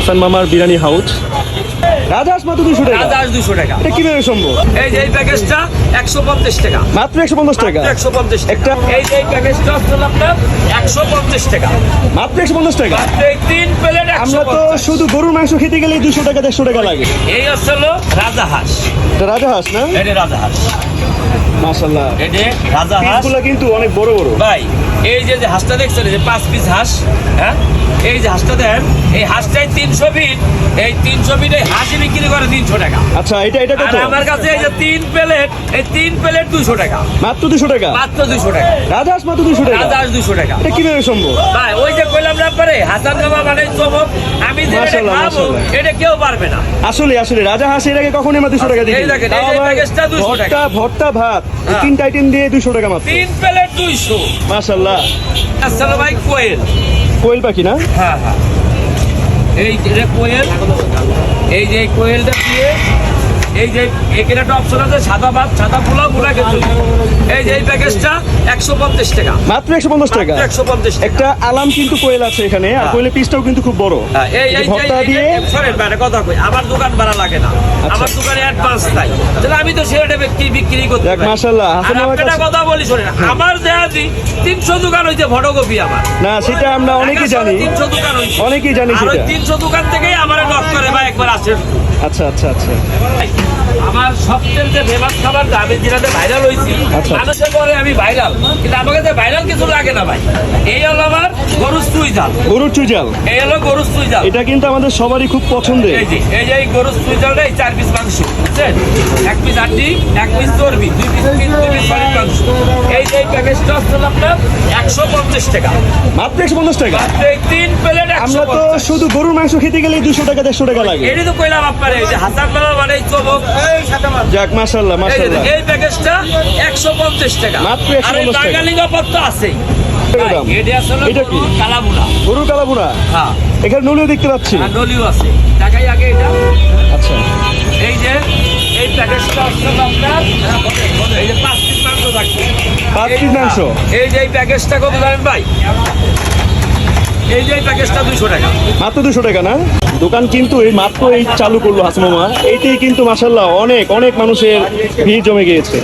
হাসান মামার বিরিয়ানি হাউস। রাজহাঁস মাত্র 200 টাকা। রাজহাঁস 200 টাকা। এটা কিভাবে সম্ভব? এই যে এই প্যাকেজটা 150 টাকা। মাত্র 150 টাকা। 150 একটা এই যে এই প্যাকেজটা হচ্ছে আপনার 150 টাকা। মাত্র 150 টাকা। মাত্র এই 3 প্লেট 150। আমরা তো শুধু গরুর মাংস খেতে গেলেই 200 টাকা 150 টাকা লাগে। এই হচ্ছে হলো রাজহাঁস। এটা রাজহাঁস না? এটা রাজহাঁস। মাশাআল্লাহ। এটা রাজহাঁস। পিসগুলো কিন্তু অনেক বড় বড়। ভাই এই যে হাঁসটা দেখছেন, এই যে 5 পিস হাঁস, হ্যাঁ এই যে হাঁসটা দেন, এই হাঁসটাই 300 ফিট, এই 300 ফিট এই হাঁসই বিক্রি করে 300 টাকা। আচ্ছা এটা কত? আর আমার কাছে এই যে 3 প্লেট, এই 3 প্লেট 200 টাকা। মাত্র 200 টাকা। মাত্র 200 টাকা। রাজহাঁস মাত্র 200 টাকা। রাজহাঁস 200 টাকা। এটা কিভাবে সম্ভব? ভাই ওই যে কইলাম না পারে হাসান মামা মানে চমক, আমি যে এটা মাশাআল্লাহ, খাবো মাশাআল্লাহ। এটা কেউ পারবে না। আসলে রাজহাঁস এর আগে কখনোই আমরা 200 টাকা দিই। এই দেখেন, এই যে প্যাকেজটা 200 টাকা। ভর্তা ভাত হ্যাঁ। 3টা আইটেম দিয়ে 200 টাকা মাত্র। 3 প্লেট 200। মাশাআল্লাহ। আসসালামু আলাইকুম। কোয়েল। কোয়েল পাখি না? হ্যাঁ হ্যাঁ, এই যে কোয়েল, এই যে কোয়েলটা দিয়ে এই যে এখানে একটা অপশন আছে সাদা ভাত, সাদা পোলাও, পোলা কিন্তু এই যে এই প্যাকেজটা 150 টাকা। মাত্র 150 টাকা। 150 টাকা। একটা আলাম কিন্তু কোয়েল আছে এখানে, আর কোয়েলের পিসটাও কিন্তু খুব বড়। এই ভর্তা দিয়ে সরেন বাইরে কথা কই, আমার দোকান ভাড়া লাগে না, আমার দোকানে অ্যাডভান্স নাই, তাহলে আমি তো সেটা বিক্রি করতে দেখ পারি। মাশাআল্লাহ। আর হাসান মামার একটা কাছে কথা বলি শোনেন, আমার দেয়াজি 300 দোকান হইছে ফটোকপি আমার। না, সেটা আমরা অনেকেই জানি। 300 দোকান হইছে। অনেকেই জানি আর ওই সেটা। 300 দোকান থেকেই আমারে নক করে ভাই একবার আসেন। আচ্ছা আচ্ছা আচ্ছা। আমার সবচেয়ে যে ফেমাস খাবার আমি যেটাতে ভাইরাল হয়েছি, আচ্ছা। মানুষের পরে আমি ভাইরাল, কিন্তু আমাকে যে ভাইরাল কিছু লাগে না ভাই। এই হলো আমার গরুর চুই ঝাল। গরুর চুইঝাল। এই হলো গরুর চুই ঝাল। এটা কিন্তু আমাদের সবারই খুব পছন্দের। এই যে এই গরুর চুই ঝালটা, এই 4 পিস মাংস, বুঝছেন? 1 পিস হাড্ডি, 1 পিস চর্বি, 2 পিস সলিড মাংস। এই যে এই প্যাকেজটা হচ্ছে আপনার 150 টাকা। মাত্র 150 টাকা। মাত্র এই 3 প্লেট আমরা তো 150। শুধু গরুর মাংস খেতে গেলেই 200 টাকা 150 টাকা লাগে। এটাই তো কইলাম আপনারে, এই যে হাসান মামা মানে চমক। যাক মাশাআল্লাহ মাশাআল্লাহ। এই প্যাকেজটা 150 টাকা। মাত্র আর এই 150 টাকা। বাঙালি গপর তো আছেই। টাকা দাম। এটা আসলে এটা কি? কালাবুনা। গরুর কালাবুনা। হ্যাঁ, এখানে নলিও দেখতে পাচ্ছি। আর নলিও আছে। টাকাই আগে এটা। আচ্ছা। এই যে এই প্যাকেজটা হচ্ছে আপনার, এই যে 5 পিস মাংস থাকবে। 5 পিস মাংস। এই যে এই প্যাকেজটা কত জানেন ভাই? এই যে এই প্যাকেজটা 200 টাকা। মাত্র 200 টাকা না? দোকান কিন্তু এই মাত্র চালু করলো হাসান মামা। এইটাই কিন্তু মাশাআল্লাহ অনেক মানুষের ভিড় জমে গিয়েছে।